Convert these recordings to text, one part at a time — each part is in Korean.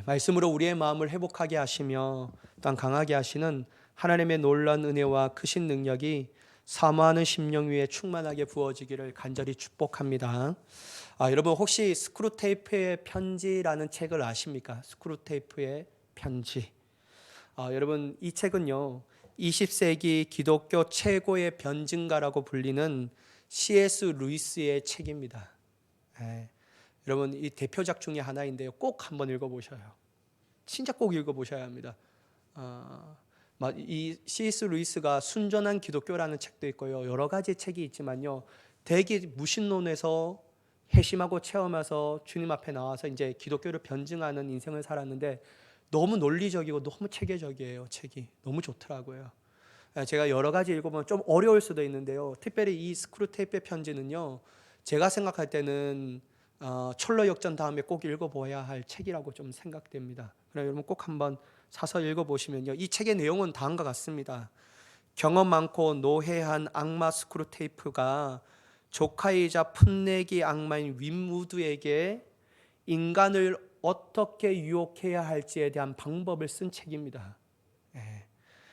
말씀으로 우리의 마음을 회복하게 하시며 또한 강하게 하시는 하나님의 놀라운 은혜와 크신 능력이 사모하는 심령 위에 충만하게 부어지기를 간절히 축복합니다. 여러분 혹시 스크루테이프의 편지라는 책을 아십니까? 스크루테이프의 편지. 여러분 이 책은요 20세기 기독교 최고의 변증가라고 불리는 C.S. 루이스의 책입니다. 여러분 이 대표작 중에 하나인데요 꼭 한번 읽어보셔요. 진짜 꼭 읽어보셔야 합니다. 이 C.S. 루이스가 순전한 기독교라는 책도 있고요 여러 가지 책이 있지만요 대개 무신론에서 회심하고 체험해서 주님 앞에 나와서 이제 기독교를 변증하는 인생을 살았는데 너무 논리적이고 너무 체계적이에요. 책이 너무 좋더라고요. 제가 여러 가지 읽어보면 좀 어려울 수도 있는데요 특별히 이 스크루테이프의 편지는요 제가 생각할 때는 철로 역전 다음에 꼭 읽어봐야 할 책이라고 좀 생각됩니다. 그럼 여러분 꼭 한번 사서 읽어보시면요 이 책의 내용은 다음과 같습니다. 경험 많고 노회한 악마 스크루테이프가 조카이자 풋내기 악마인 윈무드에게 인간을 어떻게 유혹해야 할지에 대한 방법을 쓴 책입니다.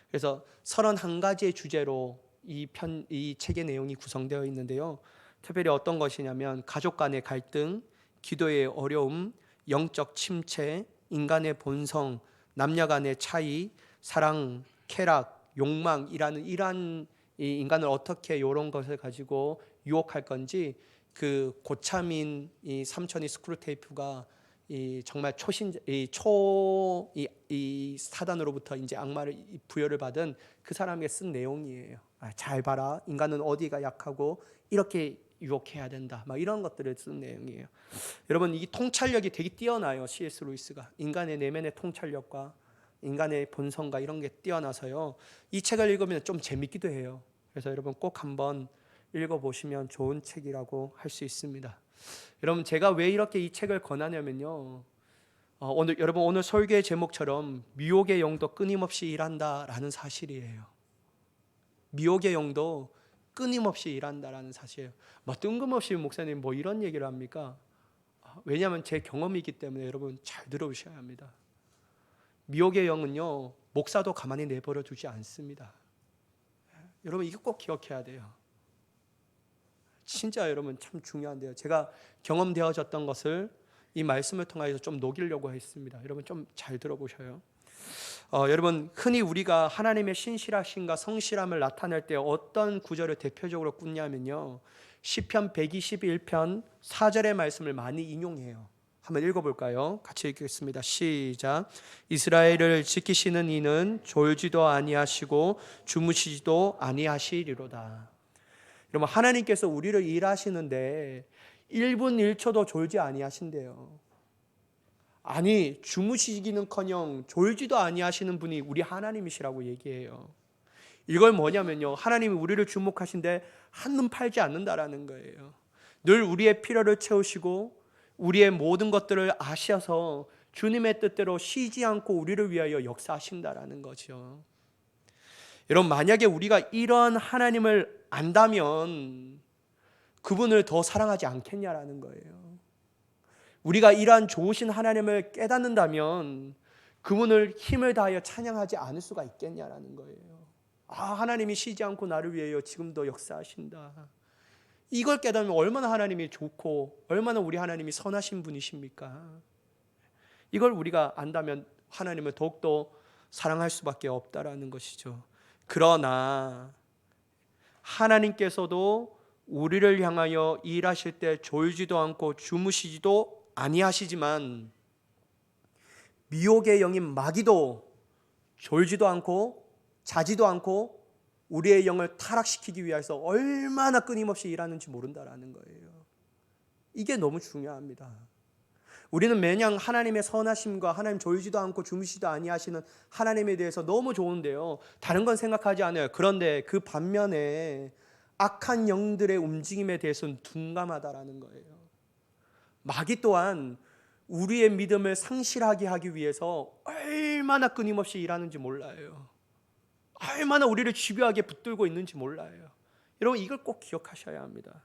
그래서 31가지의 주제로 이 책의 내용이 구성되어 있는데요 특별히 어떤 것이냐면 가족 간의 갈등, 기도의 어려움, 영적 침체, 인간의 본성, 남녀 간의 차이, 사랑, 쾌락, 욕망이라는 이러한 이 인간을 어떻게 이런 것을 가지고 유혹할 건지 그 고참인 이 삼천이 스크루테이프가 이 정말 이 사단으로부터 이제 악마를 부여를 받은 그 사람에게 쓴 내용이에요. 잘 봐라, 인간은 어디가 약하고 이렇게 유혹해야 된다. 막 이런 것들을 쓴 내용이에요. 여러분 이 통찰력이 되게 뛰어나요. C.S. 루이스가 인간의 내면의 통찰력과 인간의 본성과 이런 게 뛰어나서요. 이 책을 읽으면 좀 재밌기도 해요. 그래서 여러분 꼭 한번 읽어보시면 좋은 책이라고 할 수 있습니다. 여러분 제가 왜 이렇게 이 책을 권하냐면요 여러분 오늘 설교의 제목처럼 미혹의 영도 끊임없이 일한다라는 사실이에요. 미혹의 영도 끊임없이 일한다라는 사실이에요. 뜬금없이 목사님 뭐 이런 얘기를 합니까? 왜냐하면 제 경험이기 때문에 여러분 잘 들어보셔야 합니다. 미혹의 영은요 목사도 가만히 내버려 두지 않습니다. 여러분 이거 꼭 기억해야 돼요. 진짜 여러분 참 중요한데요. 제가 경험되어졌던 것을 이 말씀을 통해서 좀 녹이려고 했습니다. 여러분 좀 잘 들어보셔요. 여러분 흔히 우리가 하나님의 신실하심과 성실함을 나타낼 때 어떤 구절을 대표적으로 꾼냐면요 시편 121편 4절의 말씀을 많이 인용해요. 한번 읽어볼까요? 같이 읽겠습니다. 시작. 이스라엘을 지키시는 이는 졸지도 아니하시고 주무시지도 아니하시리로다. 여러분 하나님께서 우리를 일하시는데 1분 1초도 졸지 아니하신대요. 아니 주무시기는커녕 졸지도 아니하시는 분이 우리 하나님이시라고 얘기해요. 이걸 뭐냐면요 하나님이 우리를 주목하신데 한눈 팔지 않는다라는 거예요. 늘 우리의 필요를 채우시고 우리의 모든 것들을 아셔서 주님의 뜻대로 쉬지 않고 우리를 위하여 역사하신다라는 거죠. 여러분 만약에 우리가 이런 하나님을 안다면 그분을 더 사랑하지 않겠냐라는 거예요. 우리가 이러한 좋으신 하나님을 깨닫는다면 그분을 힘을 다하여 찬양하지 않을 수가 있겠냐라는 거예요. 하나님이 쉬지 않고 나를 위하여 지금도 역사하신다. 이걸 깨닫으면 얼마나 하나님이 좋고 얼마나 우리 하나님이 선하신 분이십니까? 이걸 우리가 안다면 하나님을 더욱더 사랑할 수밖에 없다라는 것이죠. 그러나 하나님께서도 우리를 향하여 일하실 때 졸지도 않고 주무시지도 아니하시지만 미혹의 영인 마귀도 졸지도 않고 자지도 않고 우리의 영을 타락시키기 위해서 얼마나 끊임없이 일하는지 모른다라는 거예요. 이게 너무 중요합니다. 우리는 매년 하나님의 선하심과 하나님 졸지도 않고 주무시지도 아니하시는 하나님에 대해서 너무 좋은데요 다른 건 생각하지 않아요. 그런데 그 반면에 악한 영들의 움직임에 대해서는 둔감하다라는 거예요. 마귀 또한 우리의 믿음을 상실하게 하기 위해서 얼마나 끊임없이 일하는지 몰라요. 얼마나 우리를 집요하게 붙들고 있는지 몰라요. 여러분 이걸 꼭 기억하셔야 합니다.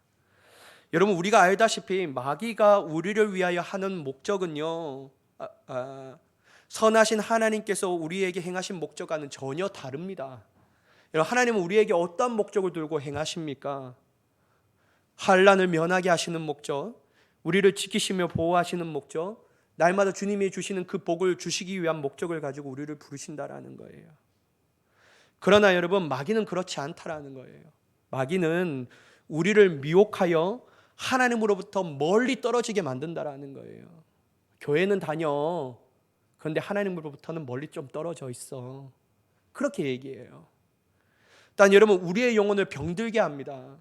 여러분 우리가 알다시피 마귀가 우리를 위하여 하는 목적은요 선하신 하나님께서 우리에게 행하신 목적과는 전혀 다릅니다. 여러분, 하나님은 우리에게 어떤 목적을 두고 행하십니까? 환난을 면하게 하시는 목적, 우리를 지키시며 보호하시는 목적, 날마다 주님이 주시는 그 복을 주시기 위한 목적을 가지고 우리를 부르신다라는 거예요. 그러나 여러분, 마귀는 그렇지 않다라는 거예요. 마귀는 우리를 미혹하여 하나님으로부터 멀리 떨어지게 만든다라는 거예요. 교회는 다녀. 그런데 하나님으로부터는 멀리 좀 떨어져 있어. 그렇게 얘기해요. 일단 여러분, 우리의 영혼을 병들게 합니다.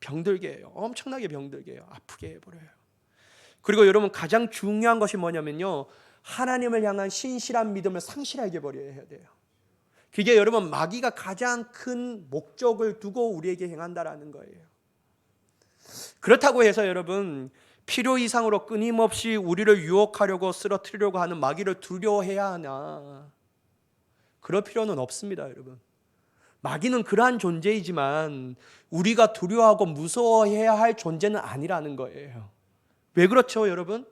병들게 해요. 엄청나게 병들게 해요. 아프게 해버려요. 그리고 여러분, 가장 중요한 것이 뭐냐면요, 하나님을 향한 신실한 믿음을 상실하게 버려야 돼요. 그게 여러분, 마귀가 가장 큰 목적을 두고 우리에게 행한다라는 거예요. 그렇다고 해서 여러분, 필요 이상으로 끊임없이 우리를 유혹하려고 쓰러뜨리려고 하는 마귀를 두려워해야 하나? 그럴 필요는 없습니다, 여러분. 마귀는 그러한 존재이지만 우리가 두려워하고 무서워해야 할 존재는 아니라는 거예요. 왜 그렇죠, 여러분?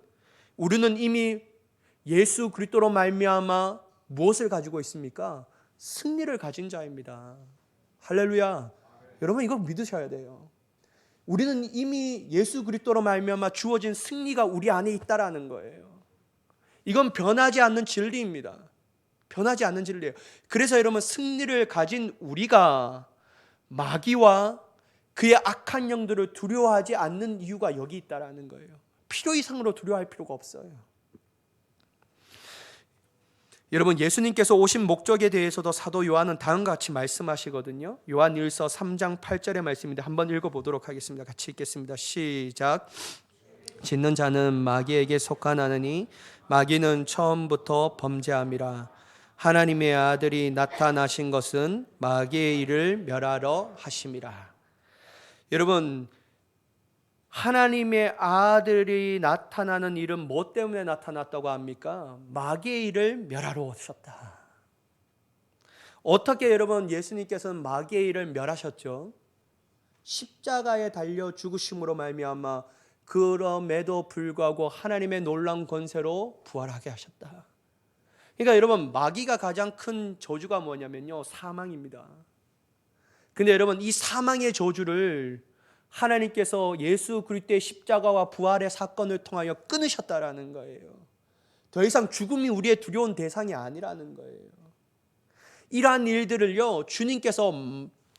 우리는 이미 예수 그리스도로 말미암아 무엇을 가지고 있습니까? 승리를 가진 자입니다. 할렐루야. 여러분, 이거 믿으셔야 돼요. 우리는 이미 예수 그리스도로 말미암아 주어진 승리가 우리 안에 있다라는 거예요. 이건 변하지 않는 진리입니다. 변하지 않는 진리예요. 그래서 여러분, 승리를 가진 우리가 마귀와 그의 악한 영들을 두려워하지 않는 이유가 여기 있다라는 거예요. 필요 이상으로 두려워할 필요가 없어요. 여러분, 예수님께서 오신 목적에 대해서도 사도 요한은 다음과 같이 말씀하시거든요. 요한일서 3장 8절의 말씀인데 한번 읽어보도록 하겠습니다. 같이 읽겠습니다. 시작. 짓는 자는 마귀에게 속하나니 마귀는 처음부터 범죄함이라. 하나님의 아들이 나타나신 것은 마귀의 일을 멸하러 하심이라. 여러분, 하나님의 아들이 나타나는 일은 뭐 때문에 나타났다고 합니까? 마귀의 일을 멸하러 오셨다. 어떻게 여러분, 예수님께서는 마귀의 일을 멸하셨죠? 십자가에 달려 죽으심으로 말미암아 그럼에도 불구하고 하나님의 놀라운 권세로 부활하게 하셨다. 그러니까 여러분, 마귀가 가장 큰 저주가 뭐냐면요, 사망입니다. 근데 여러분, 이 사망의 저주를 하나님께서 예수 그리스도의 십자가와 부활의 사건을 통하여 끊으셨다라는 거예요. 더 이상 죽음이 우리의 두려운 대상이 아니라는 거예요. 이러한 일들을요, 주님께서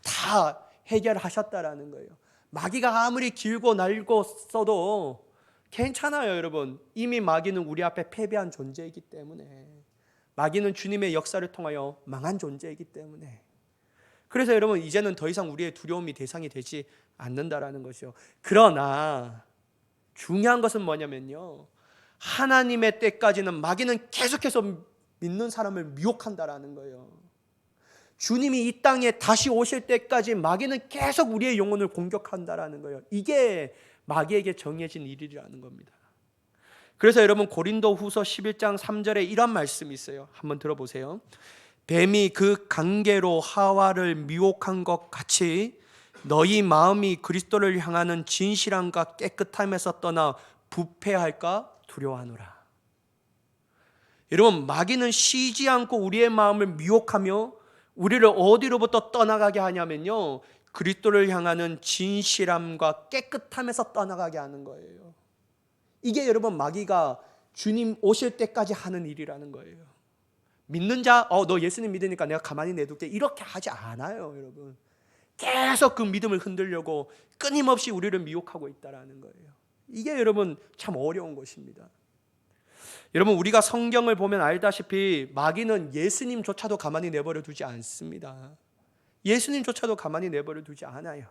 다 해결하셨다라는 거예요. 마귀가 아무리 길고 날고 써도 괜찮아요, 여러분. 이미 마귀는 우리 앞에 패배한 존재이기 때문에, 마귀는 주님의 역사를 통하여 망한 존재이기 때문에, 그래서 여러분, 이제는 더 이상 우리의 두려움이 대상이 되지 않는다라는 것이요. 그러나 중요한 것은 뭐냐면요, 하나님의 때까지는 마귀는 계속해서 믿는 사람을 미혹한다라는 거예요. 주님이 이 땅에 다시 오실 때까지 마귀는 계속 우리의 영혼을 공격한다라는 거예요. 이게 마귀에게 정해진 일이라는 겁니다. 그래서 여러분, 고린도후서 11장 3절에 이런 말씀이 있어요. 한번 들어보세요. 뱀이 그 관계로 하와를 미혹한 것 같이 너희 마음이 그리스도를 향하는 진실함과 깨끗함에서 떠나 부패할까 두려워하노라. 여러분, 마귀는 쉬지 않고 우리의 마음을 미혹하며 우리를 어디로부터 떠나가게 하냐면요, 그리스도를 향하는 진실함과 깨끗함에서 떠나가게 하는 거예요. 이게 여러분, 마귀가 주님 오실 때까지 하는 일이라는 거예요. 믿는 자, 너 예수님 믿으니까 내가 가만히 내둘게, 이렇게 하지 않아요, 여러분. 계속 그 믿음을 흔들려고 끊임없이 우리를 미혹하고 있다라는 거예요. 이게 여러분, 참 어려운 것입니다. 여러분, 우리가 성경을 보면 알다시피 마귀는 예수님조차도 가만히 내버려 두지 않습니다. 예수님조차도 가만히 내버려 두지 않아요.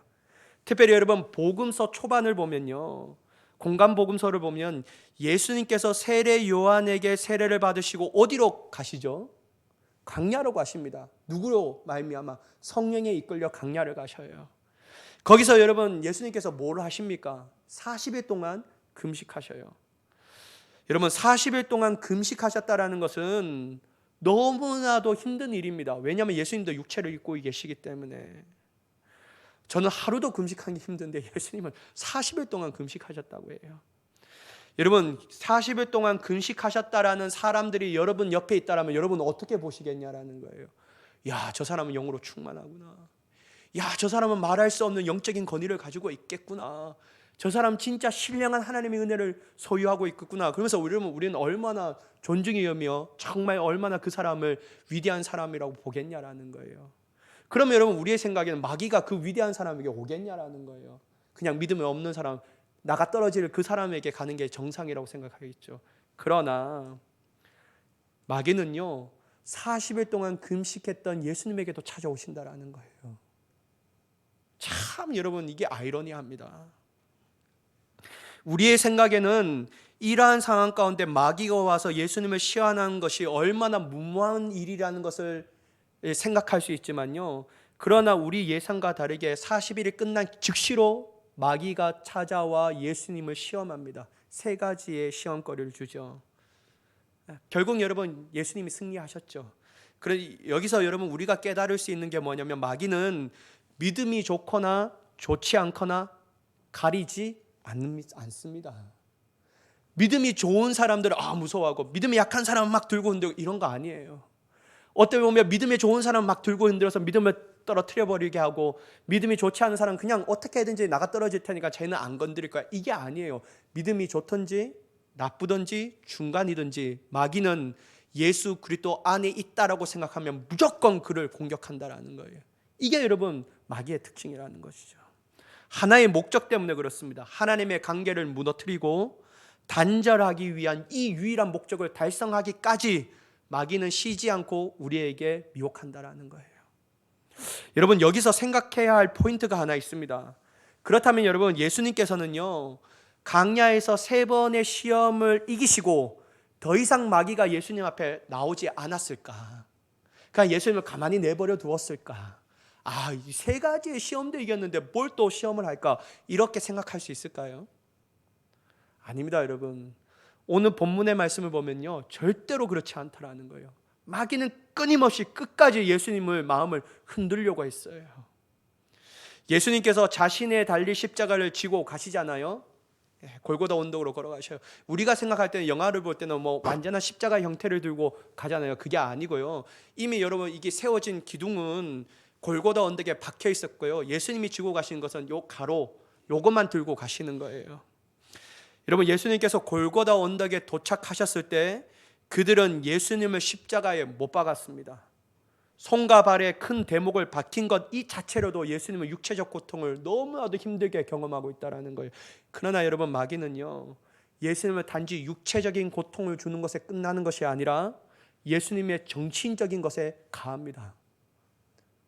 특별히 여러분, 복음서 초반을 보면요, 공간 복음서를 보면 예수님께서 세례 요한에게 세례를 받으시고 어디로 가시죠? 광야로 가십니다. 누구로 말미암아? 성령에 이끌려 광야를 가셔요. 거기서 여러분, 예수님께서 뭘 하십니까? 40일 동안 금식하셔요. 여러분, 40일 동안 금식하셨다라는 것은 너무나도 힘든 일입니다. 왜냐하면 예수님도 육체를 입고 계시기 때문에. 저는 하루도 금식하기 힘든데 예수님은 40일 동안 금식하셨다고 해요. 여러분 40일 동안 금식하셨다라는 사람들이 여러분 옆에 있다라면 여러분 어떻게 보시겠냐라는 거예요. 야, 저 사람은 영으로 충만하구나. 야, 저 사람은 말할 수 없는 영적인 권위를 가지고 있겠구나. 저 사람 진짜 신령한 하나님의 은혜를 소유하고 있겠구나. 그러면서 우리는 얼마나 존중이 여며 정말 얼마나 그 사람을 위대한 사람이라고 보겠냐라는 거예요. 그러면 여러분 우리의 생각에는 마귀가 그 위대한 사람에게 오겠냐라는 거예요. 그냥 믿음이 없는 사람, 나가 떨어질 그 사람에게 가는 게 정상이라고 생각하겠죠. 그러나 마귀는요 40일 동안 금식했던 예수님에게도 찾아오신다라는 거예요. 참 여러분 이게 아이러니합니다. 우리의 생각에는 이러한 상황 가운데 마귀가 와서 예수님을 시험하는 것이 얼마나 무모한 일이라는 것을 생각할 수 있지만요, 그러나 우리 예상과 다르게 40일이 끝난 즉시로 마귀가 찾아와 예수님을 시험합니다. 세 가지의 시험거리를 주죠. 결국 여러분 예수님이 승리하셨죠. 그래 여기서 여러분 우리가 깨달을 수 있는 게 뭐냐면 마귀는 믿음이 좋거나 좋지 않거나 가리지 않습니다. 믿음이 좋은 사람들은 무서워하고 믿음이 약한 사람은 막 들고 흔들고 이런 거 아니에요. 어떻게 보면 믿음이 좋은 사람은 막 들고 흔들어서 믿음을 떨어뜨려 버리게 하고, 믿음이 좋지 않은 사람은 그냥 어떻게 해든지 나가 떨어질 테니까 쟤는 안 건드릴 거야, 이게 아니에요. 믿음이 좋든지 나쁘든지 중간이든지 마귀는 예수 그리스도 안에 있다라고 생각하면 무조건 그를 공격한다라는 거예요. 이게 여러분 마귀의 특징이라는 것이죠. 하나의 목적 때문에 그렇습니다. 하나님의 관계를 무너뜨리고 단절하기 위한 이 유일한 목적을 달성하기까지 마귀는 쉬지 않고 우리에게 미혹한다라는 거예요. 여러분 여기서 생각해야 할 포인트가 하나 있습니다. 그렇다면 여러분 예수님께서는요 강야에서 3번의 시험을 이기시고 더 이상 마귀가 예수님 앞에 나오지 않았을까? 그냥 예수님을 가만히 내버려 두었을까? 이 3가지의 시험도 이겼는데 뭘 또 시험을 할까? 이렇게 생각할 수 있을까요? 아닙니다 여러분. 오늘 본문의 말씀을 보면요 절대로 그렇지 않다라는 거예요. 마귀는 끊임없이 끝까지 예수님을 마음을 흔들려고 했어요. 예수님께서 자신의 달릴 십자가를 지고 가시잖아요. 골고다 언덕으로 걸어가셔요. 우리가 생각할 때는 영화를 볼 때는 뭐 완전한 십자가 형태를 들고 가잖아요. 그게 아니고요, 이미 여러분 이게 세워진 기둥은 골고다 언덕에 박혀 있었고요, 예수님이 지고 가신 것은 요 가로 요것만 들고 가시는 거예요. 여러분 예수님께서 골고다 언덕에 도착하셨을 때 그들은 예수님을 십자가에 못 박았습니다. 손과 발에 큰 대목을 박힌 것 이 자체로도 예수님은 육체적 고통을 너무나도 힘들게 경험하고 있다는 거예요. 그러나 여러분 마귀는요 예수님을 단지 육체적인 고통을 주는 것에 끝나는 것이 아니라 예수님의 정신적인 것에 가합니다.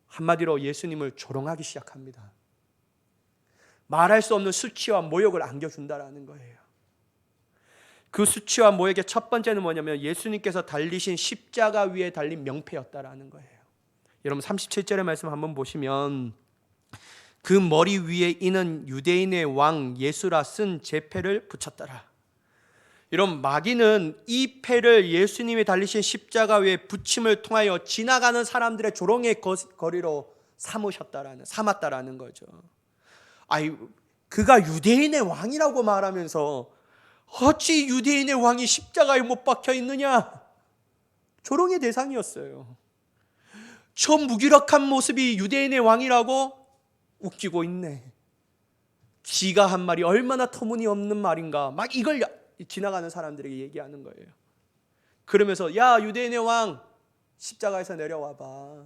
한마디로 예수님을 조롱하기 시작합니다. 말할 수 없는 수치와 모욕을 안겨준다는 거예요. 그 수치와 모욕의 첫 번째는 뭐냐면 예수님께서 달리신 십자가 위에 달린 명패였다라는 거예요. 여러분 37절의 말씀 한번 보시면 그 머리 위에 이는 유대인의 왕 예수라 쓴 제 패를 붙였더라. 여러분 마귀는 이 패를 예수님이 달리신 십자가 위에 붙임을 통하여 지나가는 사람들의 조롱의 거리로 삼았다라는 거죠. 그가 유대인의 왕이라고 말하면서 어찌 유대인의 왕이 십자가에 못 박혀 있느냐? 조롱의 대상이었어요. 저 무기력한 모습이 유대인의 왕이라고 웃기고 있네. 지가 한 말이 얼마나 터무니없는 말인가, 막 이걸 지나가는 사람들에게 얘기하는 거예요. 그러면서 야 유대인의 왕 십자가에서 내려와봐,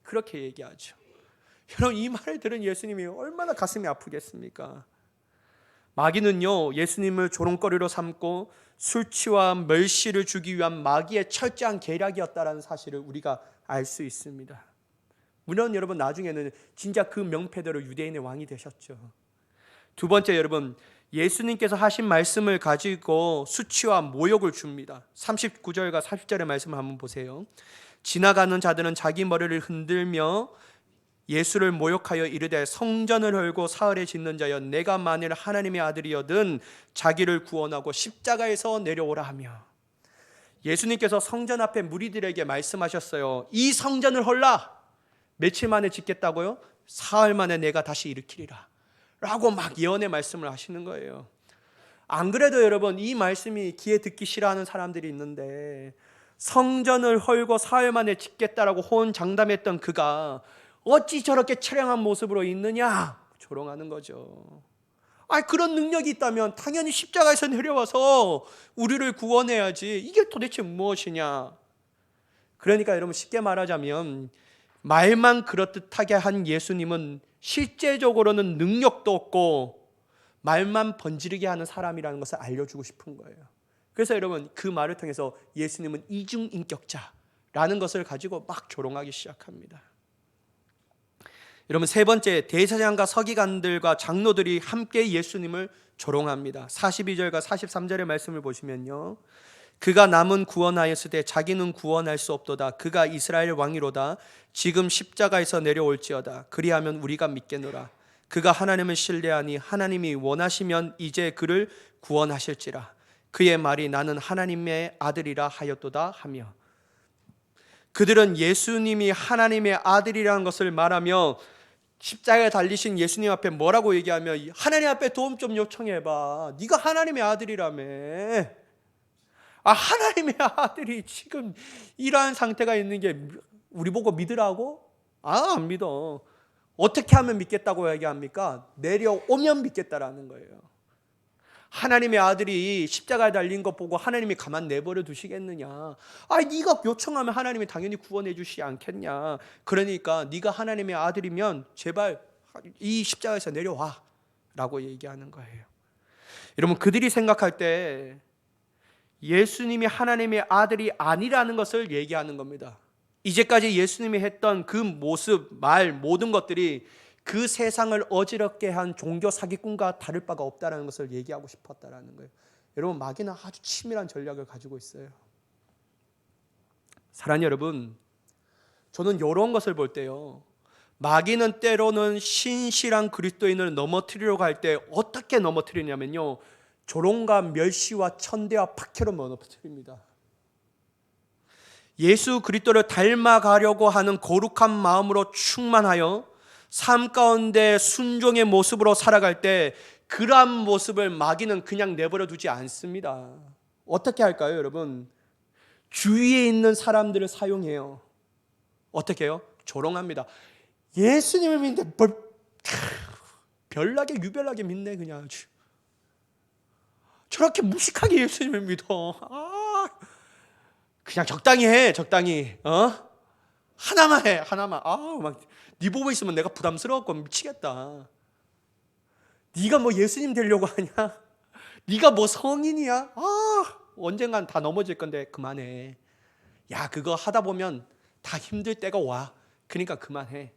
그렇게 얘기하죠. 여러분 이 말을 들은 예수님이 얼마나 가슴이 아프겠습니까? 마귀는요 예수님을 조롱거리로 삼고 술취와 멸시를 주기 위한 마귀의 철저한 계략이었다는 사실을 우리가 알 수 있습니다. 물론 여러분 나중에는 진짜 그 명패대로 유대인의 왕이 되셨죠. 두 번째, 여러분 예수님께서 하신 말씀을 가지고 수치와 모욕을 줍니다. 39절과 40절의 말씀을 한번 보세요. 지나가는 자들은 자기 머리를 흔들며 예수를 모욕하여 이르되 성전을 헐고 사흘에 짓는 자여 내가 만일 하나님의 아들이여든 자기를 구원하고 십자가에서 내려오라 하며, 예수님께서 성전 앞에 무리들에게 말씀하셨어요. 이 성전을 헐라. 며칠 만에 짓겠다고요? 사흘 만에 내가 다시 일으키리라 라고 막 예언의 말씀을 하시는 거예요. 안 그래도 여러분 이 말씀이 귀에 듣기 싫어하는 사람들이 있는데 성전을 헐고 사흘 만에 짓겠다라고 호언장담했던 그가 어찌 저렇게 처량한 모습으로 있느냐 조롱하는 거죠. 그런 능력이 있다면 당연히 십자가에서 내려와서 우리를 구원해야지. 이게 도대체 무엇이냐? 그러니까 여러분 쉽게 말하자면 말만 그렇듯하게 한 예수님은 실제적으로는 능력도 없고 말만 번지르게 하는 사람이라는 것을 알려주고 싶은 거예요. 그래서 여러분 그 말을 통해서 예수님은 이중인격자라는 것을 가지고 막 조롱하기 시작합니다. 여러분 세 번째, 대제사장과 서기관들과 장로들이 함께 예수님을 조롱합니다. 42절과 43절의 말씀을 보시면요, 그가 남은 구원하였으되 자기는 구원할 수 없도다. 그가 이스라엘 왕이로다. 지금 십자가에서 내려올지어다. 그리하면 우리가 믿겠노라. 그가 하나님을 신뢰하니 하나님이 원하시면 이제 그를 구원하실지라. 그의 말이 나는 하나님의 아들이라 하였도다 하며, 그들은 예수님이 하나님의 아들이라는 것을 말하며 십자가에 달리신 예수님 앞에 뭐라고 얘기하며, 하나님 앞에 도움 좀 요청해봐. 네가 하나님의 아들이라며. 하나님의 아들이 지금 이러한 상태가 있는 게 우리 보고 믿으라고? 안 믿어. 어떻게 하면 믿겠다고 얘기합니까? 내려오면 믿겠다라는 거예요. 하나님의 아들이 십자가에 달린 것 보고 하나님이 가만 내버려 두시겠느냐? 네가 요청하면 하나님이 당연히 구원해 주시지 않겠냐? 그러니까 네가 하나님의 아들이면 제발 이 십자가에서 내려와 라고 얘기하는 거예요. 여러분 그들이 생각할 때 예수님이 하나님의 아들이 아니라는 것을 얘기하는 겁니다. 이제까지 예수님이 했던 그 모습, 말, 모든 것들이 그 세상을 어지럽게 한 종교 사기꾼과 다를 바가 없다는 것을 얘기하고 싶었다는 거예요. 여러분 마귀는 아주 치밀한 전략을 가지고 있어요. 사랑하는 여러분, 저는 이런 것을 볼 때요, 마귀는 때로는 신실한 그리스도인을 넘어뜨리려고 할 때 어떻게 넘어뜨리냐면요, 조롱과 멸시와 천대와 박해로 넘어뜨립니다. 예수 그리스도를 닮아가려고 하는 거룩한 마음으로 충만하여 삶 가운데 순종의 모습으로 살아갈 때 그러한 모습을 마귀는 그냥 내버려 두지 않습니다. 어떻게 할까요, 여러분? 주위에 있는 사람들을 사용해요. 어떻게 해요? 조롱합니다. 예수님을 믿는데 별나게 유별나게 믿네 그냥. 저렇게 무식하게 예수님을 믿어. 그냥 적당히 해, 적당히. 하나만 해, 하나만. 막 네 보고 있으면 내가 부담스러웠고 미치겠다. 네가 뭐 예수님 되려고 하냐? 네가 뭐 성인이야? 언젠간 다 넘어질 건데 그만해. 야, 그거 하다 보면 다 힘들 때가 와. 그러니까 그만해.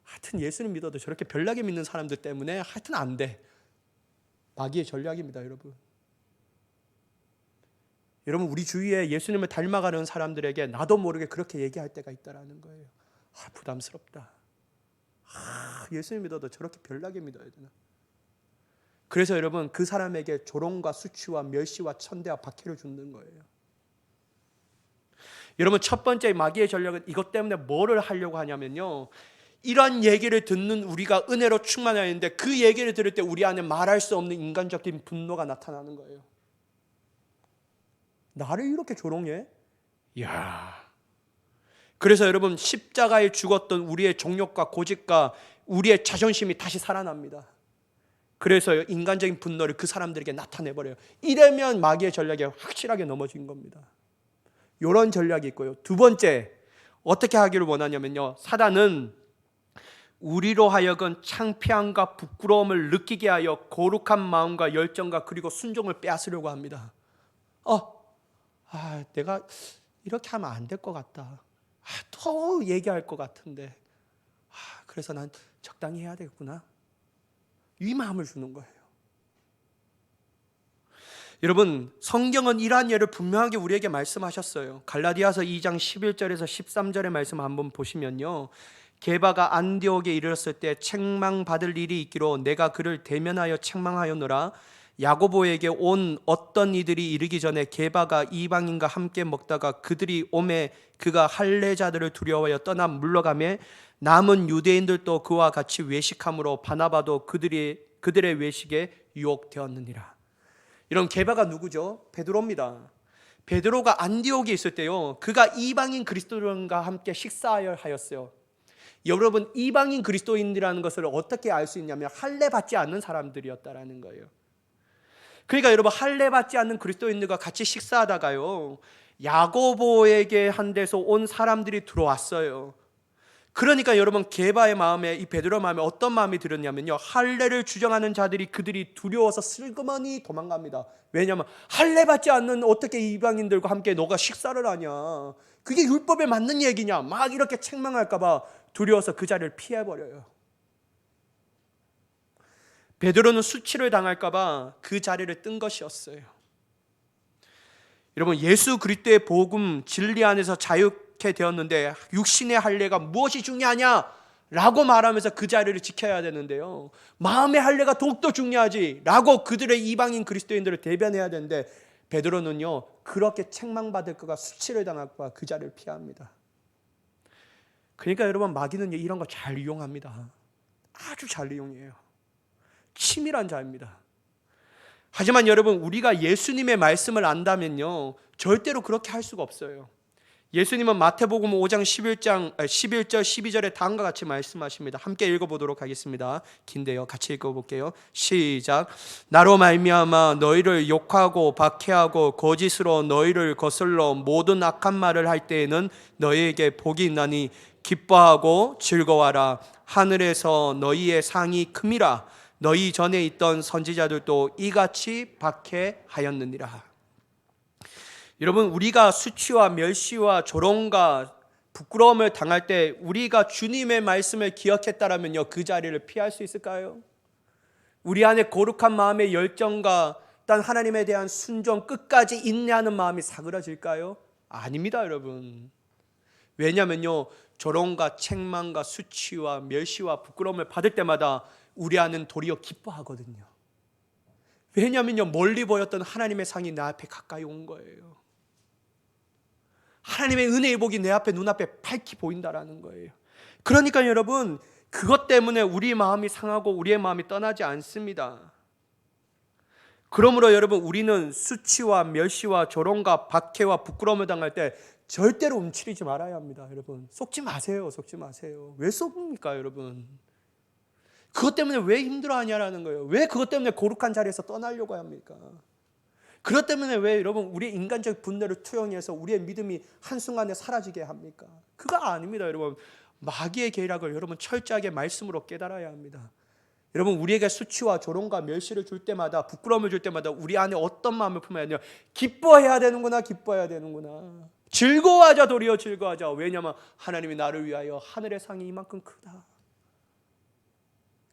하여튼 예수님 믿어도 저렇게 별나게 믿는 사람들 때문에 하여튼 안 돼. 마귀의 전략입니다, 여러분. 여러분 우리 주위에 예수님을 닮아가는 사람들에게 나도 모르게 그렇게 얘기할 때가 있다라는 거예요. 부담스럽다. 예수님 믿어도 저렇게 별나게 믿어야 되나? 그래서 여러분 그 사람에게 조롱과 수치와 멸시와 천대와 박해를 주는 거예요. 여러분 첫 번째 마귀의 전략은 이것 때문에 뭐를 하려고 하냐면요, 이런 얘기를 듣는 우리가 은혜로 충만해야 하는데 그 얘기를 들을 때 우리 안에 말할 수 없는 인간적인 분노가 나타나는 거예요. 나를 이렇게 조롱해? 이야. 그래서 여러분 십자가에 죽었던 우리의 정욕과 고집과 우리의 자존심이 다시 살아납니다. 그래서 인간적인 분노를 그 사람들에게 나타내버려요. 이러면 마귀의 전략에 확실하게 넘어진 겁니다. 이런 전략이 있고요. 두 번째, 어떻게 하기를 원하냐면요, 사단은 우리로 하여금 창피함과 부끄러움을 느끼게 하여 거룩한 마음과 열정과 그리고 순종을 빼앗으려고 합니다. 내가 이렇게 하면 안 될 것 같다. 더 얘기할 것 같은데. 그래서 난 적당히 해야 되겠구나. 이 마음을 주는 거예요. 여러분 성경은 이러한 예를 분명하게 우리에게 말씀하셨어요. 갈라디아서 2장 11절에서 13절의 말씀 한번 보시면요, 게바가 안디옥에 이르렀을 때 책망받을 일이 있기로 내가 그를 대면하여 책망하였노라. 야고보에게 온 어떤 이들이 이르기 전에 게바가 이방인과 함께 먹다가 그들이 오매 그가 할례자들을 두려워하여 떠나 물러가매 남은 유대인들도 그와 같이 외식함으로 바나바도 그들의 외식에 유혹되었느니라. 이런 게바가 누구죠? 베드로입니다. 베드로가 안디옥에 있을 때요, 그가 이방인 그리스도인과 함께 식사하였어요. 여러분, 이방인 그리스도인이라는 것을 어떻게 알 수 있냐면 할례 받지 않는 사람들이었다라는 거예요. 그러니까 여러분, 할례 받지 않는 그리스도인들과 같이 식사하다가요, 야고보에게 한 데서 온 사람들이 들어왔어요. 그러니까 여러분, 게바의 마음에, 이 베드로의 마음에 어떤 마음이 들었냐면요, 할례를 주장하는 자들이 그들이 두려워서 슬그머니 도망갑니다. 왜냐하면 할례 받지 않는 어떻게 이방인들과 함께 너가 식사를 하냐, 그게 율법에 맞는 얘기냐, 막 이렇게 책망할까 봐 두려워서 그 자리를 피해버려요. 베드로는 수치를 당할까 봐 그 자리를 뜬 것이었어요. 여러분, 예수 그리스도의 복음 진리 안에서 자유케 되었는데 육신의 할례가 무엇이 중요하냐 라고 말하면서 그 자리를 지켜야 되는데요, 마음의 할례가 더욱더 중요하지 라고 그들의 이방인 그리스도인들을 대변해야 되는데, 베드로는요 그렇게 책망받을까, 수치를 당할까 그 자리를 피합니다. 그러니까 여러분, 마귀는 이런 거 잘 이용합니다. 아주 잘 이용해요. 치밀한 자입니다. 하지만 여러분, 우리가 예수님의 말씀을 안다면요 절대로 그렇게 할 수가 없어요. 예수님은 마태복음 5장 11절 12절에 다음과 같이 말씀하십니다. 함께 읽어보도록 하겠습니다. 긴데요, 같이 읽어볼게요. 시작. 나로 말미암아 너희를 욕하고 박해하고 거짓으로 너희를 거슬러 모든 악한 말을 할 때에는 너희에게 복이 있나니 기뻐하고 즐거워하라. 하늘에서 너희의 상이 큼이라. 너희 전에 있던 선지자들도 이같이 박해하였느니라. 여러분, 우리가 수치와 멸시와 조롱과 부끄러움을 당할 때 우리가 주님의 말씀을 기억했다라면요, 그 자리를 피할 수 있을까요? 우리 안에 거룩한 마음의 열정과 단 하나님에 대한 순종, 끝까지 인내하는 마음이 사그라질까요? 아닙니다, 여러분. 왜냐하면요, 조롱과 책망과 수치와 멸시와 부끄러움을 받을 때마다 우리 안은 도리어 기뻐하거든요. 왜냐하면요, 멀리 보였던 하나님의 상이 내 앞에 가까이 온 거예요. 하나님의 은혜의 복이 내 앞에, 눈앞에 밝히 보인다라는 거예요. 그러니까 여러분, 그것 때문에 우리 마음이 상하고 우리의 마음이 떠나지 않습니다. 그러므로 여러분, 우리는 수치와 멸시와 조롱과 박해와 부끄러움을 당할 때 절대로 움츠리지 말아야 합니다. 여러분, 속지 마세요. 속지 마세요. 왜 속습니까, 여러분? 그것 때문에 왜 힘들어하냐라는 거예요. 왜 그것 때문에 거룩한 자리에서 떠나려고 합니까? 그것 때문에 왜 여러분 우리의 인간적 분노를 투영해서 우리의 믿음이 한순간에 사라지게 합니까? 그거 아닙니다, 여러분. 마귀의 계략을 여러분 철저하게 말씀으로 깨달아야 합니다. 여러분, 우리에게 수치와 조롱과 멸시를 줄 때마다, 부끄러움을 줄 때마다 우리 안에 어떤 마음을 품어야 하냐? 기뻐해야 되는구나, 기뻐해야 되는구나. 즐거워하자, 도리어 즐거워하자. 왜냐하면 하나님이 나를 위하여 하늘의 상이 이만큼 크다.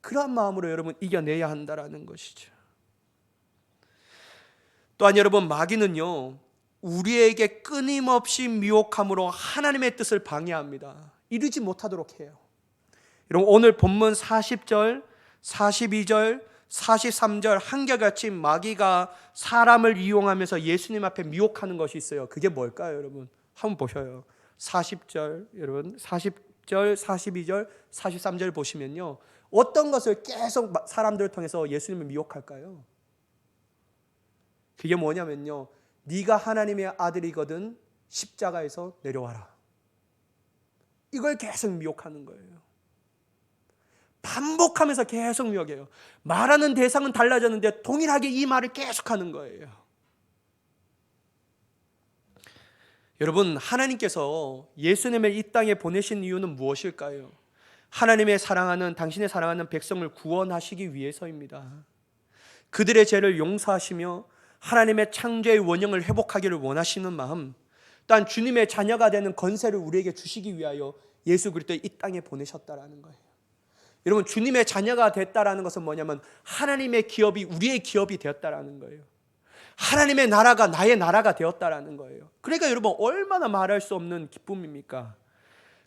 그러한 마음으로 여러분 이겨내야 한다라는 것이죠. 또한 여러분, 마귀는요 우리에게 끊임없이 미혹함으로 하나님의 뜻을 방해합니다. 이루지 못하도록 해요. 여러분, 오늘 본문 40절, 42절, 43절 한결같이 마귀가 사람을 이용하면서 예수님 앞에 미혹하는 것이 있어요. 그게 뭘까요, 여러분? 한번 보셔요. 40절, 여러분 40절, 42절, 43절 보시면요, 어떤 것을 계속 사람들을 통해서 예수님을 미혹할까요? 그게 뭐냐면요, 네가 하나님의 아들이거든 십자가에서 내려와라. 이걸 계속 미혹하는 거예요. 반복하면서 계속 미혹해요. 말하는 대상은 달라졌는데 동일하게 이 말을 계속하는 거예요. 여러분, 하나님께서 예수님을 이 땅에 보내신 이유는 무엇일까요? 하나님의 사랑하는, 당신의 사랑하는 백성을 구원하시기 위해서입니다. 그들의 죄를 용서하시며 하나님의 창조의 원형을 회복하기를 원하시는 마음, 또한 주님의 자녀가 되는 권세를 우리에게 주시기 위하여 예수 그리스도를 이 땅에 보내셨다라는 거예요. 여러분, 주님의 자녀가 됐다라는 것은 뭐냐면 하나님의 기업이 우리의 기업이 되었다라는 거예요. 하나님의 나라가 나의 나라가 되었다라는 거예요. 그러니까 여러분, 얼마나 말할 수 없는 기쁨입니까?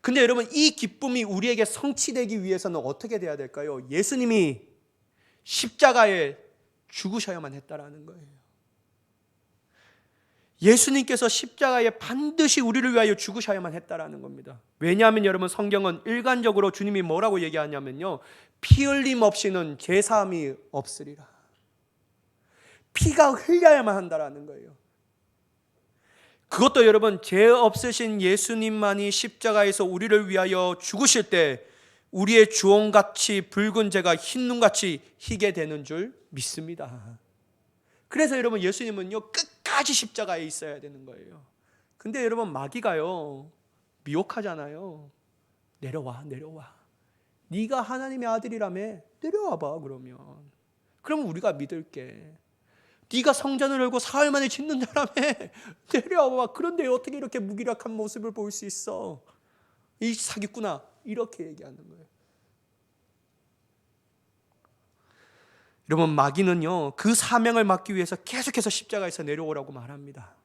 근데 여러분, 이 기쁨이 우리에게 성취되기 위해서는 어떻게 돼야 될까요? 예수님이 십자가에 죽으셔야만 했다라는 거예요. 예수님께서 십자가에 반드시 우리를 위하여 죽으셔야만 했다라는 겁니다. 왜냐하면 여러분, 성경은 일관적으로 주님이 뭐라고 얘기하냐면요, 피 흘림 없이는 제사함이 없으리라. 피가 흘려야만 한다라는 거예요. 그것도 여러분, 죄 없으신 예수님만이 십자가에서 우리를 위하여 죽으실 때 우리의 주홍같이 붉은 죄가 흰눈같이 희게 되는 줄 믿습니다. 그래서 여러분, 예수님은요 끝까지 십자가에 있어야 되는 거예요. 근데 여러분, 마귀가요 미혹하잖아요. 내려와. 네가 하나님의 아들이라며 내려와봐. 그럼 우리가 믿을게. 네가 성전을 열고 사흘 만에 짓는 자라며 내려와봐. 그런데 어떻게 이렇게 무기력한 모습을 보일 수 있어? 이 사기꾼아, 이렇게 얘기하는 거예요. 여러분, 마귀는요 그 사명을 맡기 위해서 계속해서 십자가에서 내려오라고 말합니다.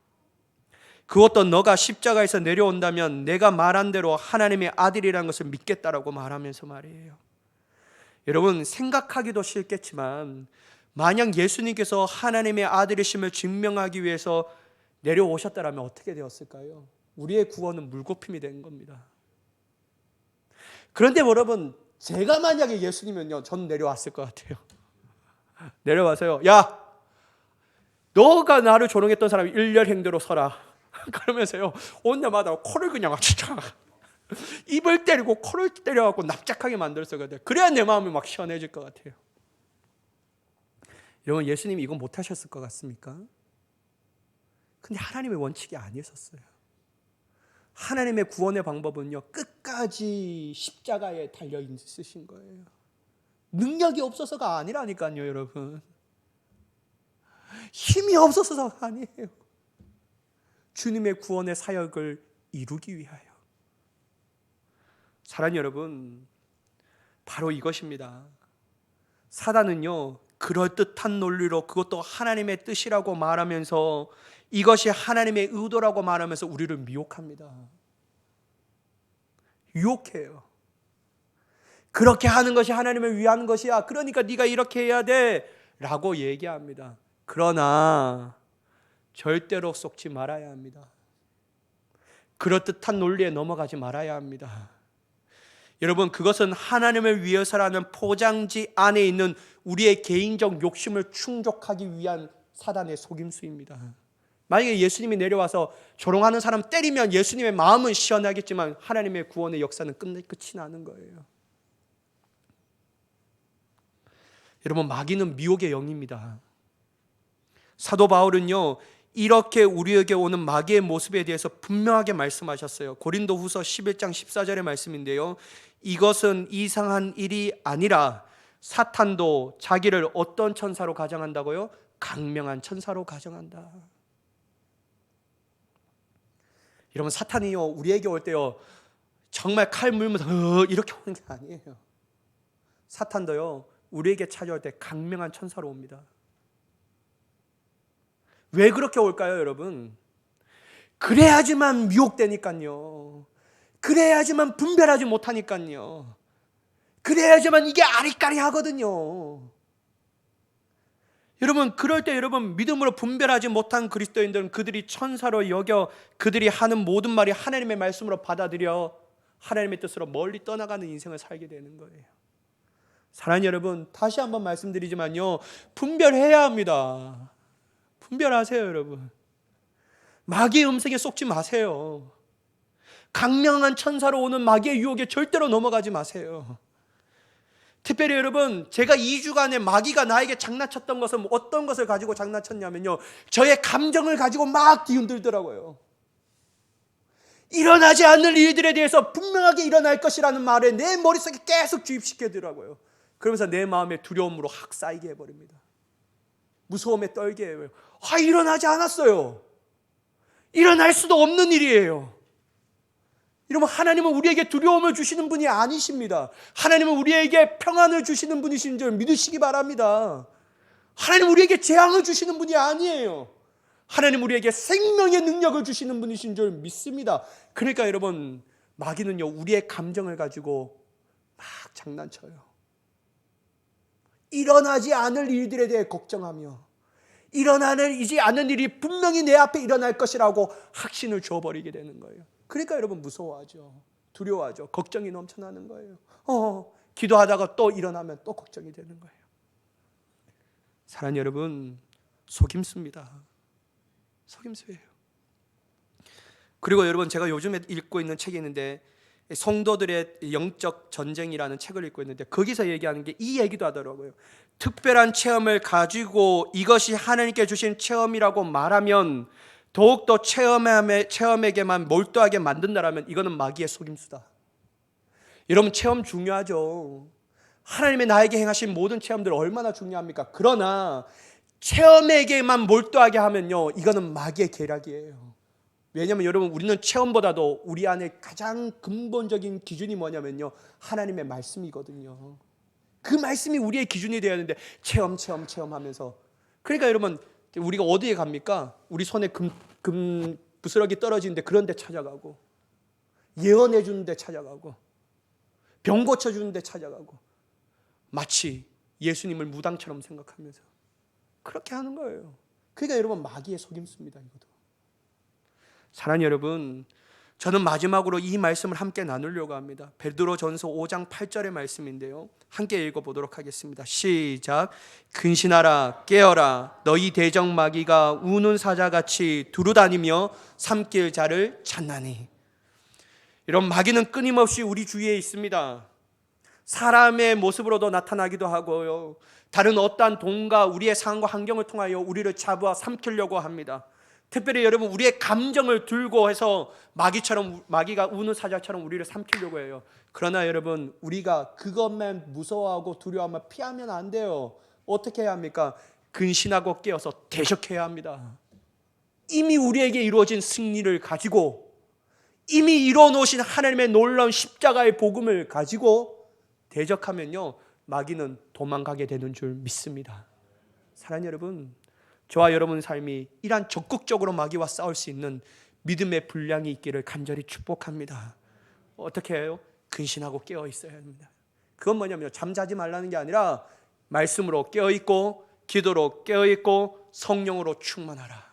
그것도 너가 십자가에서 내려온다면 내가 말한 대로 하나님의 아들이라는 것을 믿겠다라고 말하면서 말이에요. 여러분, 생각하기도 싫겠지만 만약 예수님께서 하나님의 아들이심을 증명하기 위해서 내려오셨다면 어떻게 되었을까요? 우리의 구원은 물거품이 된 겁니다. 그런데 여러분, 제가 만약에 예수님은요, 전 내려왔을 것 같아요. 내려와서요, 야, 너가 나를 조롱했던 사람이 일렬 행대로 서라. 그러면서요, 온 날마다 코를 그냥 진짜 입을 때리고 코를 때려갖고 납작하게 만들었거든요. 그래야 내 마음이 막 시원해질 것 같아요. 여러분, 예수님이 이거 못하셨을 것 같습니까? 근데 하나님의 원칙이 아니었어요. 하나님의 구원의 방법은요 끝까지 십자가에 달려 있으신 거예요. 능력이 없어서가 아니라니까요. 여러분, 힘이 없어서가 아니에요. 주님의 구원의 사역을 이루기 위하여. 사랑하는 여러분, 바로 이것입니다. 사단은요 그럴듯한 논리로 그것도 하나님의 뜻이라고 말하면서 이것이 하나님의 의도라고 말하면서 우리를 미혹합니다. 유혹해요. 그렇게 하는 것이 하나님을 위한 것이야. 그러니까 네가 이렇게 해야 돼 라고 얘기합니다. 그러나 절대로 속지 말아야 합니다. 그럴듯한 논리에 넘어가지 말아야 합니다. 여러분, 그것은 하나님을 위해서라는 포장지 안에 있는 우리의 개인적 욕심을 충족하기 위한 사단의 속임수입니다. 만약에 예수님이 내려와서 조롱하는 사람 때리면 예수님의 마음은 시원하겠지만 하나님의 구원의 역사는 끝이 나는 거예요. 여러분, 마귀는 미혹의 영입니다. 사도 바울은요 이렇게 우리에게 오는 마귀의 모습에 대해서 분명하게 말씀하셨어요. 고린도후서 11장 14절의 말씀인데요, 이것은 이상한 일이 아니라 사탄도 자기를 어떤 천사로 가정한다고요? 강명한 천사로 가정한다. 여러분, 사탄이요 우리에게 올 때요 정말 칼 물면서 이렇게 오는 게 아니에요. 사탄도요 우리에게 찾아올 때 강명한 천사로 옵니다. 왜 그렇게 올까요, 여러분? 그래야지만 미혹되니까요. 그래야지만 분별하지 못하니까요. 그래야지만 이게 아리까리하거든요. 여러분, 그럴 때 여러분 믿음으로 분별하지 못한 그리스도인들은 그들이 천사로 여겨 그들이 하는 모든 말이 하나님의 말씀으로 받아들여 하나님의 뜻으로 멀리 떠나가는 인생을 살게 되는 거예요. 사랑하는 여러분, 다시 한번 말씀드리지만요, 분별해야 합니다. 분별하세요, 여러분. 마귀의 음색에 속지 마세요. 강명한 천사로 오는 마귀의 유혹에 절대로 넘어가지 마세요. 특별히 여러분, 제가 2주간에 마귀가 나에게 장난쳤던 것은 어떤 것을 가지고 장난쳤냐면요, 저의 감정을 가지고 막 뒤흔들더라고요. 일어나지 않을 일들에 대해서 분명하게 일어날 것이라는 말에 내 머릿속에 계속 주입시키더라고요. 그러면서 내 마음에 두려움으로 확 쌓이게 해버립니다. 무서움에 떨게 해요. 일어나지 않았어요. 일어날 수도 없는 일이에요. 여러분, 하나님은 우리에게 두려움을 주시는 분이 아니십니다. 하나님은 우리에게 평안을 주시는 분이신 줄 믿으시기 바랍니다. 하나님은 우리에게 재앙을 주시는 분이 아니에요. 하나님은 우리에게 생명의 능력을 주시는 분이신 줄 믿습니다. 그러니까 여러분, 마귀는요 우리의 감정을 가지고 막 장난쳐요. 일어나지 않을 일들에 대해 걱정하며 일어나지 않은 일이 분명히 내 앞에 일어날 것이라고 확신을 줘버리게 되는 거예요. 그러니까 여러분 무서워하죠. 두려워하죠. 걱정이 넘쳐나는 거예요. 기도하다가 또 일어나면 또 걱정이 되는 거예요. 사랑하는 여러분, 속임수입니다. 속임수예요. 그리고 여러분, 제가 요즘에 읽고 있는 책이 있는데 성도들의 영적 전쟁이라는 책을 읽고 있는데 거기서 얘기하는 게 이 얘기도 하더라고요. 특별한 체험을 가지고 이것이 하나님께 주신 체험이라고 말하면 더욱더 체험에게만 몰두하게 만든다라면 이거는 마귀의 속임수다. 여러분, 체험 중요하죠. 하나님의 나에게 행하신 모든 체험들 얼마나 중요합니까? 그러나 체험에게만 몰두하게 하면요, 이거는 마귀의 계략이에요. 왜냐하면 여러분, 우리는 체험보다도 우리 안에 가장 근본적인 기준이 뭐냐면요, 하나님의 말씀이거든요. 그 말씀이 우리의 기준이 되어야 하는데 체험하면서, 그러니까 여러분, 우리가 어디에 갑니까? 우리 손에 금 부스러기 떨어지는데 그런 데 찾아가고, 예언해 주는 데 찾아가고, 병 고쳐 주는 데 찾아가고, 마치 예수님을 무당처럼 생각하면서 그렇게 하는 거예요. 그러니까 여러분, 마귀의 속임수입니다. 이것도. 사랑하는 여러분, 저는 마지막으로 이 말씀을 함께 나누려고 합니다. 베드로전서 5장 8절의 말씀인데요, 함께 읽어보도록 하겠습니다. 시작. 근신하라, 깨어라. 너희 대적 마귀가 우는 사자같이 두루다니며 삼킬 자를 찾나니. 이런 마귀는 끊임없이 우리 주위에 있습니다. 사람의 모습으로도 나타나기도 하고요, 다른 어떠한 돈과 우리의 상황과 환경을 통하여 우리를 잡아 삼키려고 합니다. 특별히 여러분, 우리의 감정을 들고 해서 마귀가 우는 사자처럼 우리를 삼키려고 해요. 그러나 여러분, 우리가 그것만 무서워하고 두려워하면 피하면 안 돼요. 어떻게 해야 합니까? 근신하고 깨어서 대적해야 합니다. 이미 우리에게 이루어진 승리를 가지고, 이미 이루어 놓으신 하나님의 놀라운 십자가의 복음을 가지고 대적하면요, 마귀는 도망가게 되는 줄 믿습니다. 사랑하는 여러분, 저와 여러분 삶이 이러한 적극적으로 마귀와 싸울 수 있는 믿음의 분량이 있기를 간절히 축복합니다. 어떻게 해요? 근신하고 깨어 있어야 합니다. 그건 뭐냐면 잠자지 말라는 게 아니라 말씀으로 깨어 있고, 기도로 깨어 있고, 성령으로 충만하라.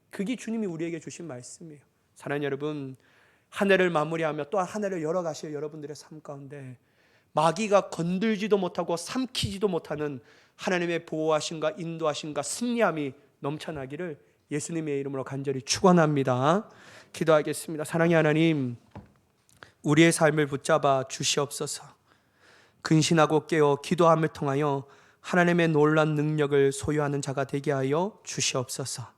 그게 주님이 우리에게 주신 말씀이에요. 사랑하는 여러분, 한 해를 마무리하며 또 한 해를 열어가실 여러분들의 삶 가운데 마귀가 건들지도 못하고 삼키지도 못하는 하나님의 보호하심과 인도하심과 승리함이 넘쳐나기를 예수님의 이름으로 간절히 축원합니다. 기도하겠습니다. 사랑의 하나님, 우리의 삶을 붙잡아 주시옵소서. 근신하고 깨어 기도함을 통하여 하나님의 놀라운 능력을 소유하는 자가 되게 하여 주시옵소서.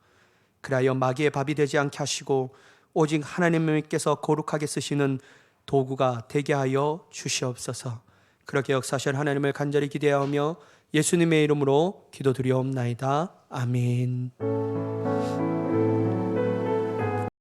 그리하여 마귀의 밥이 되지 않게 하시고 오직 하나님께서 거룩하게 쓰시는 도구가 되게 하여 주시옵소서. 그렇게 역사하실 하나님을 간절히 기대하며 예수님의 이름으로 기도드리옵나이다. 아멘.